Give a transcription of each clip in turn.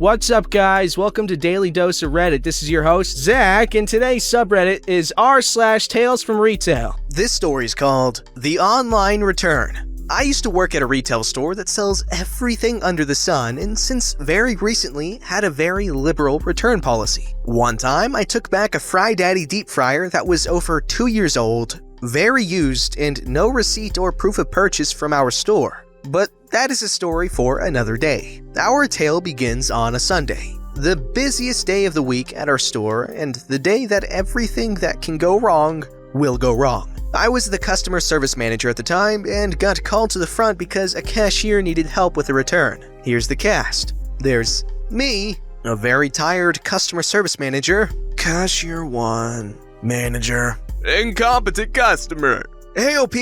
What's up, guys? Welcome to Daily Dose of Reddit. This is your host, Zach, and today's subreddit is r/TalesFromRetail. This story is called The Online Return. I used to work at a retail store that sells everything under the sun, and since very recently had a very liberal return policy. One time, I took back a Fry Daddy deep fryer that was over 2 years old, very used, and no receipt or proof of purchase from our store. But that is a story for another day. Our tale begins on a Sunday, the busiest day of the week at our store, and the day that everything that can go wrong will go wrong. I was the customer service manager at the time and got called to the front because a cashier needed help with a return. Here's the cast. There's me, a very tired customer service manager, cashier 1, manager, incompetent customer. Hey OP,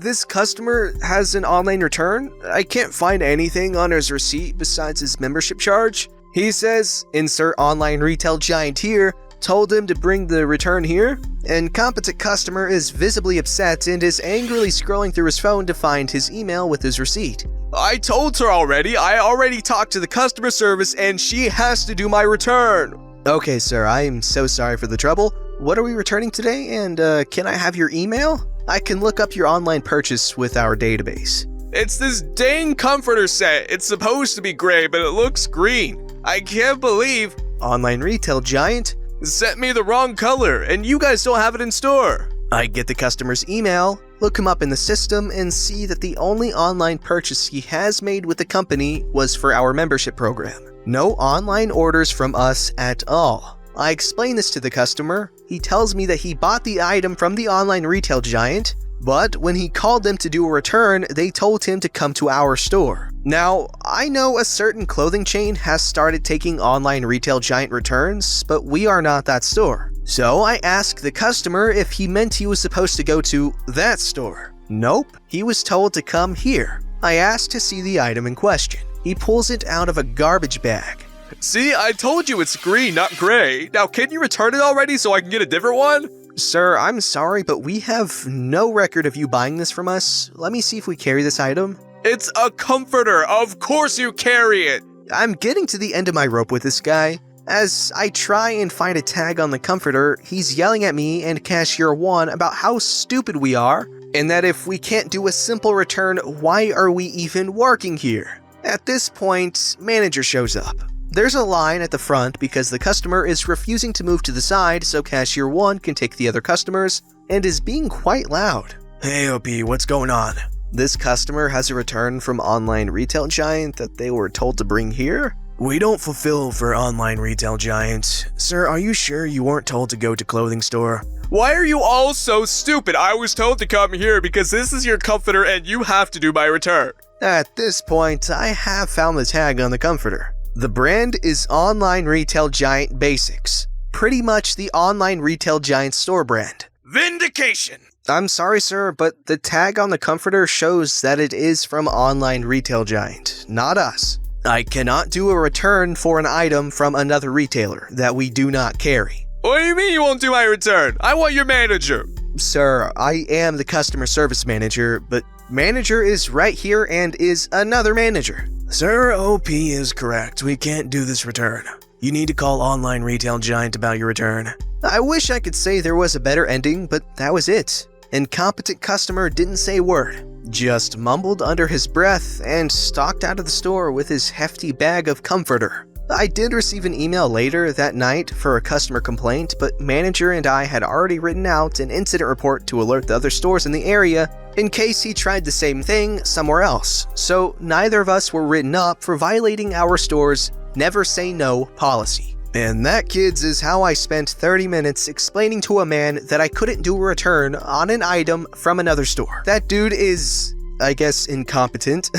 this customer has an online return. I can't find anything on his receipt besides his membership charge. He says, insert online retail giant here, told him to bring the return here. Incompetent customer is visibly upset and is angrily scrolling through his phone to find his email with his receipt. I told her already. I already talked to the customer service and she has to do my return. Okay, sir, I am so sorry for the trouble. What are we returning today, and can I have your email? I can look up your online purchase with our database. It's this dang comforter set. It's supposed to be gray, but it looks green. I can't believe online retail giant sent me the wrong color, and you guys don't have it in store. I get the customer's email, look him up in the system, and see that the only online purchase he has made with the company was for our membership program. No online orders from us at all. I explain this to the customer. He tells me that he bought the item from the online retail giant, but when he called them to do a return, they told him to come to our store. Now, I know a certain clothing chain has started taking online retail giant returns, but we are not that store. So I asked the customer if he meant he was supposed to go to that store. Nope, he was told to come here. I asked to see the item in question. He pulls it out of a garbage bag. See, I told you it's green, not gray. Now, can you return it already so I can get a different one? Sir, I'm sorry, but we have no record of you buying this from us. Let me see if we carry this item. It's a comforter. Of course you carry it. I'm getting to the end of my rope with this guy. As I try and find a tag on the comforter, he's yelling at me and cashier 1 about how stupid we are, and that if we can't do a simple return, why are we even working here? At this point, manager shows up. There's a line at the front because the customer is refusing to move to the side so cashier 1 can take the other customers, and is being quite loud. Hey OP, what's going on? This customer has a return from online retail giant that they were told to bring here? We don't fulfill for online retail giant. Sir, are you sure you weren't told to go to clothing store? Why are you all so stupid? I was told to come here because this is your comforter and you have to do my return. At this point, I have found the tag on the comforter. The brand is Online Retail Giant Basics. Pretty much the Online Retail Giant store brand. Vindication! I'm sorry, sir, but the tag on the comforter shows that it is from Online Retail Giant, not us. I cannot do a return for an item from another retailer that we do not carry. What do you mean you won't do my return? I want your manager. Sir, I am the customer service manager, but manager is right here and is another manager. Sir, OP is correct. We can't do this return. You need to call Online Retail Giant about your return. I wish I could say there was a better ending, but that was it. Incompetent customer didn't say a word, just mumbled under his breath and stalked out of the store with his hefty bag of comforter. I did receive an email later that night for a customer complaint, but manager and I had already written out an incident report to alert the other stores in the area in case he tried the same thing somewhere else. So neither of us were written up for violating our store's never say no policy. And that, kids, is how I spent 30 minutes explaining to a man that I couldn't do a return on an item from another store. That dude is, I guess, incompetent.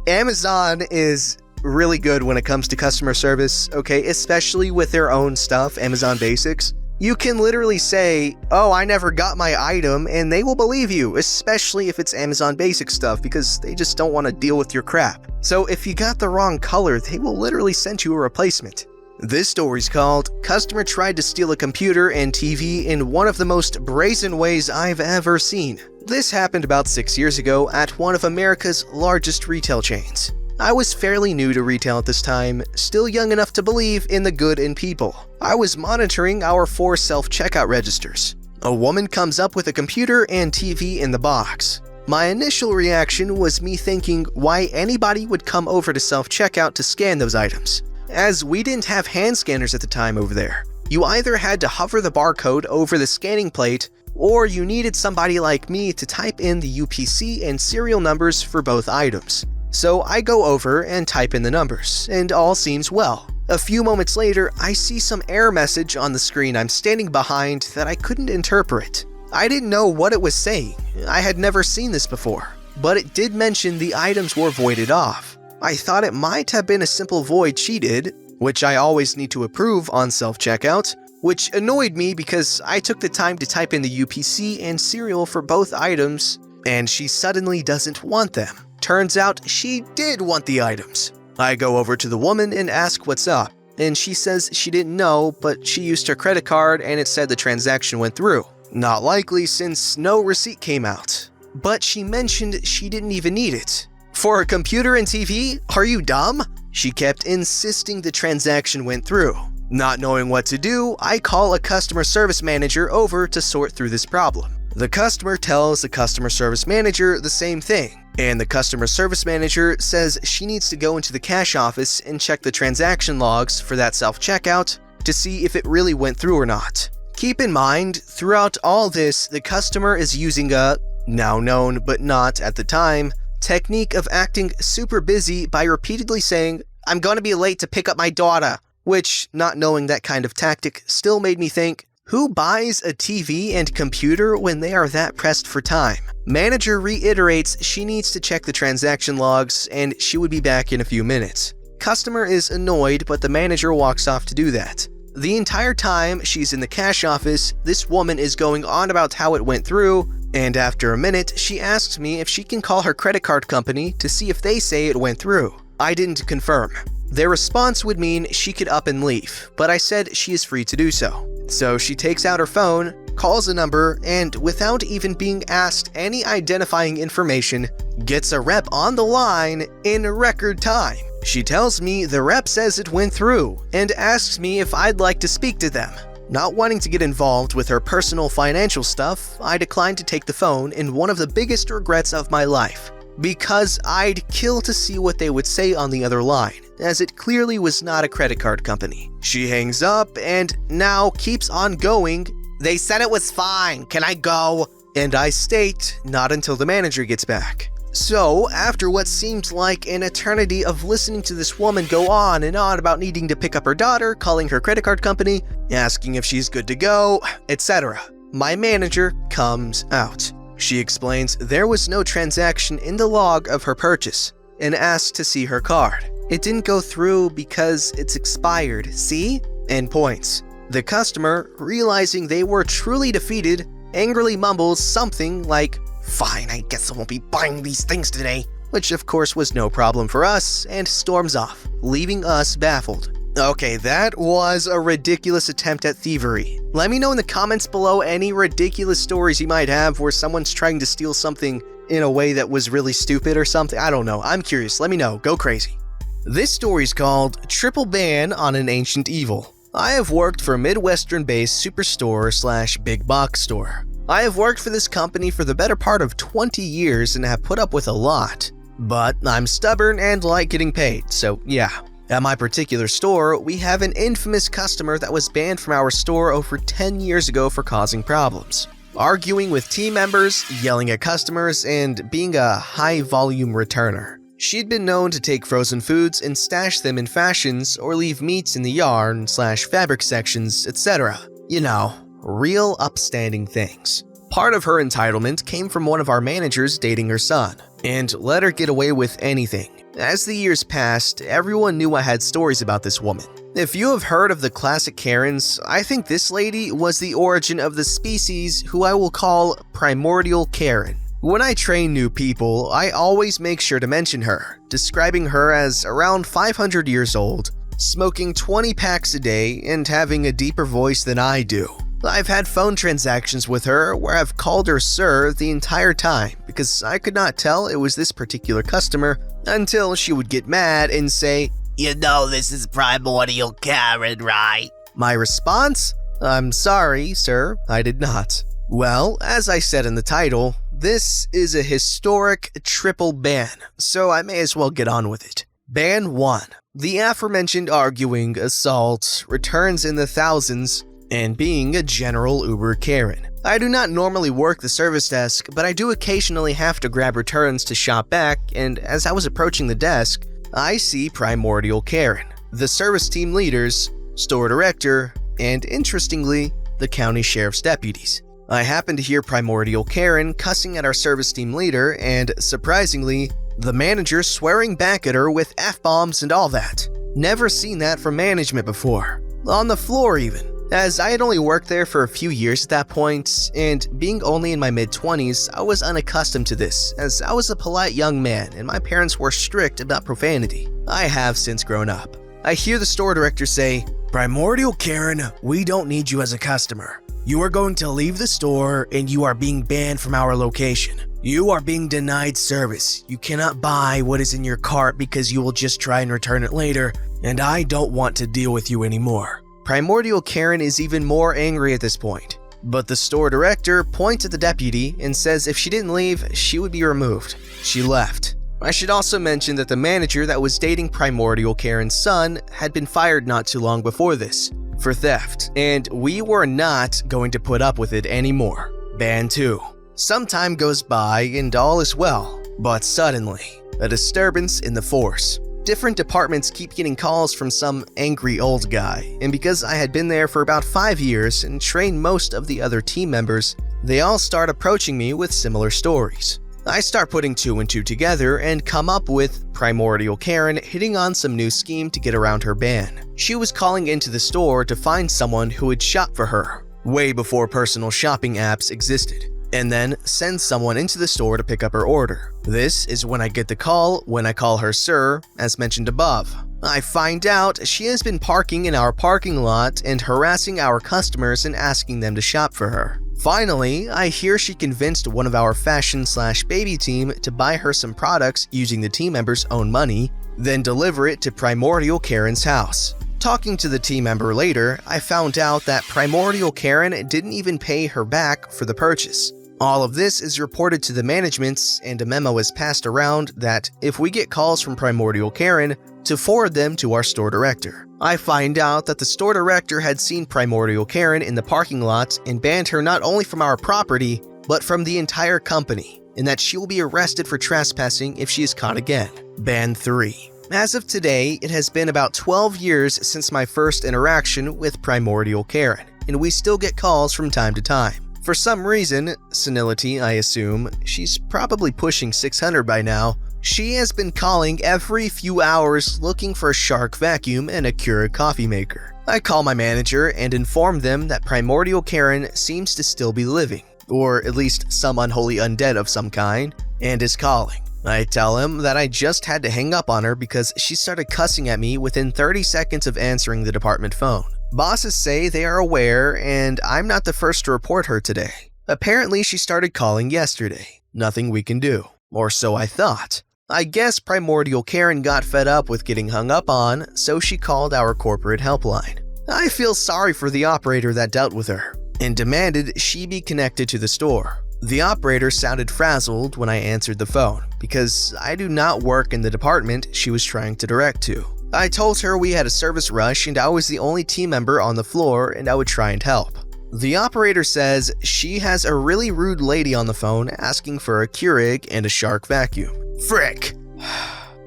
Amazon is really good when it comes to customer service, okay? Especially with their own stuff, Amazon Basics. You can literally say, oh, I never got my item, and they will believe you, especially if it's Amazon Basics stuff, because they just don't want to deal with your crap. So if you got the wrong color, they will literally send you a replacement. This story's called Customer Tried to Steal a Computer and TV in One of the Most Brazen Ways I've Ever Seen. This happened about 6 years ago at one of America's largest retail chains. I was fairly new to retail at this time, still young enough to believe in the good in people. I was monitoring our 4 self-checkout registers. A woman comes up with a computer and TV in the box. My initial reaction was me thinking why anybody would come over to self-checkout to scan those items, as we didn't have hand scanners at the time over there. You either had to hover the barcode over the scanning plate, or you needed somebody like me to type in the UPC and serial numbers for both items. So I go over and type in the numbers, and all seems well. A few moments later, I see some error message on the screen I'm standing behind that I couldn't interpret. I didn't know what it was saying. I had never seen this before, but it did mention the items were voided off. I thought it might have been a simple void she did, which I always need to approve on self-checkout, which annoyed me because I took the time to type in the UPC and serial for both items, and she suddenly doesn't want them. Turns out she did want the items. I go over to the woman and ask what's up, and she says she didn't know, but she used her credit card and it said the transaction went through. Not likely since no receipt came out. But she mentioned she didn't even need it. For a computer and TV? Are you dumb? She kept insisting the transaction went through. Not knowing what to do, I call a customer service manager over to sort through this problem. The customer tells the customer service manager the same thing, and the customer service manager says she needs to go into the cash office and check the transaction logs for that self-checkout to see if it really went through or not. Keep in mind, throughout all this, the customer is using a, now known but not at the time, technique of acting super busy by repeatedly saying, "I'm going to be late to pick up my daughter," which, not knowing that kind of tactic, still made me think, who buys a TV and computer when they are that pressed for time? Manager reiterates she needs to check the transaction logs and she would be back in a few minutes. Customer is annoyed, but the manager walks off to do that. The entire time she's in the cash office, this woman is going on about how it went through, and after a minute, she asks me if she can call her credit card company to see if they say it went through. I didn't confirm. Their response would mean she could up and leave, but I said she is free to do so. So she takes out her phone, calls a number, and without even being asked any identifying information, gets a rep on the line in record time. She tells me the rep says it went through and asks me if I'd like to speak to them. Not wanting to get involved with her personal financial stuff, I declined to take the phone in one of the biggest regrets of my life, because I'd kill to see what they would say on the other line, as it clearly was not a credit card company. She hangs up and now keeps on going. "They said it was fine, can I go?" And I state, not until the manager gets back. So, after what seemed like an eternity of listening to this woman go on and on about needing to pick up her daughter, calling her credit card company, asking if she's good to go, etc., my manager comes out. She explains there was no transaction in the log of her purchase and asked to see her card. "It didn't go through because it's expired, see?" And points. The customer, realizing they were truly defeated, angrily mumbles something like, "Fine, I guess I won't be buying these things today," which of course was no problem for us, and storms off, leaving us baffled. Okay, that was a ridiculous attempt at thievery. Let me know in the comments below any ridiculous stories you might have where someone's trying to steal something in a way that was really stupid or something. I don't know. I'm curious. Let me know. Go crazy. This story's called Triple Ban on an Ancient Evil. I have worked for a Midwestern-based superstore / big box store. I have worked for this company for the better part of 20 years and have put up with a lot. But I'm stubborn and like getting paid, so yeah. At my particular store, we have an infamous customer that was banned from our store over 10 years ago for causing problems, arguing with team members, yelling at customers, and being a high-volume returner. She'd been known to take frozen foods and stash them in fashions or leave meats in the yarn / fabric sections, etc. You know, real upstanding things. Part of her entitlement came from one of our managers dating her son, and let her get away with anything. As the years passed, everyone knew I had stories about this woman. If you have heard of the classic Karens, I think this lady was the origin of the species who I will call Primordial Karen. When I train new people, I always make sure to mention her, describing her as around 500 years old, smoking 20 packs a day, and having a deeper voice than I do. I've had phone transactions with her where I've called her sir the entire time because I could not tell it was this particular customer until she would get mad and say, "You know this is Primordial Karen, right?" My response? I'm sorry, sir, I did not. Well, as I said in the title, this is a historic triple ban, so I may as well get on with it. Ban 1. The aforementioned arguing, assault, returns in the thousands, and being a general Uber Karen. I do not normally work the service desk, but I do occasionally have to grab returns to shop back, and as I was approaching the desk, I see Primordial Karen, the service team leaders, store director, and interestingly, the county sheriff's deputies. I happen to hear Primordial Karen cussing at our service team leader and, surprisingly, the manager swearing back at her with F-bombs and all that. Never seen that from management before. On the floor even. As I had only worked there for a few years at that point, and being only in my mid-20s, I was unaccustomed to this, as I was a polite young man and my parents were strict about profanity. I have since grown up. I hear the store director say, "Primordial Karen, we don't need you as a customer. You are going to leave the store and you are being banned from our location. You are being denied service. You cannot buy what is in your cart because you will just try and return it later, and I don't want to deal with you anymore." Primordial Karen is even more angry at this point, but the store director points at the deputy and says if she didn't leave, she would be removed. She left. I should also mention that the manager that was dating Primordial Karen's son had been fired not too long before this for theft, and we were not going to put up with it anymore. Ban 2. Some time goes by and all is well, but suddenly, a disturbance in the force. Different departments keep getting calls from some angry old guy, and because I had been there for about 5 years and trained most of the other team members, they all start approaching me with similar stories. I start putting 2 and 2 together and come up with Primordial Karen hitting on some new scheme to get around her ban. She was calling into the store to find someone who would shop for her, way before personal shopping apps existed, and then send someone into the store to pick up her order. This is when I get the call when I call her sir, as mentioned above. I find out she has been parking in our parking lot and harassing our customers and asking them to shop for her. Finally, I hear she convinced one of our fashion/baby team to buy her some products using the team members' own money, then deliver it to Primordial Karen's house. Talking to the team member later, I found out that Primordial Karen didn't even pay her back for the purchase. All of this is reported to the management, and a memo is passed around that if we get calls from Primordial Karen, to forward them to our store director. I find out that the store director had seen Primordial Karen in the parking lot and banned her not only from our property, but from the entire company, and that she will be arrested for trespassing if she is caught again. Ban 3. As of today, it has been about 12 years since my first interaction with Primordial Karen, and we still get calls from time to time. For some reason, senility I assume, she's probably pushing 600 by now, she has been calling every few hours looking for a Shark vacuum and a Keurig coffee maker. I call my manager and inform them that Primordial Karen seems to still be living, or at least some unholy undead of some kind, and is calling. I tell him that I just had to hang up on her because she started cussing at me within 30 seconds of answering the department phone. Bosses say they are aware, and I'm not the first to report her today. Apparently, she started calling yesterday. Nothing we can do. Or so I thought. I guess Primordial Karen got fed up with getting hung up on, so she called our corporate helpline. I feel sorry for the operator that dealt with her, and demanded she be connected to the store. The operator sounded frazzled when I answered the phone, because I do not work in the department she was trying to direct to. I told her we had a service rush and I was the only team member on the floor and I would try and help. The operator says she has a really rude lady on the phone asking for a Keurig and a Shark vacuum. Frick!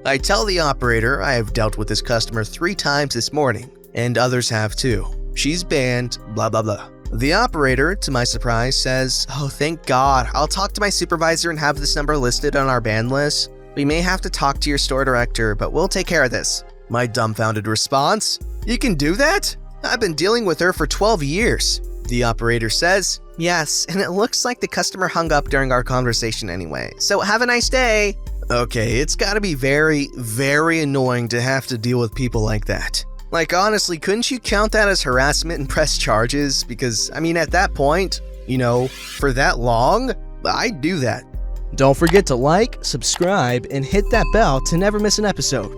I tell the operator I have dealt with this customer 3 times this morning, and others have too. She's banned, blah blah blah. The operator, to my surprise, says, "Oh, thank God, I'll talk to my supervisor and have this number listed on our ban list. We may have to talk to your store director, but we'll take care of this." My dumbfounded response, "You can do that? I've been dealing with her for 12 years. The operator says, "Yes, and it looks like the customer hung up during our conversation anyway, so have a nice day." Okay, it's gotta be very, very annoying to have to deal with people like that. Like, honestly, couldn't you count that as harassment and press charges? Because, I mean, at that point, for that long, I'd do that. Don't forget to like, subscribe, and hit that bell to never miss an episode.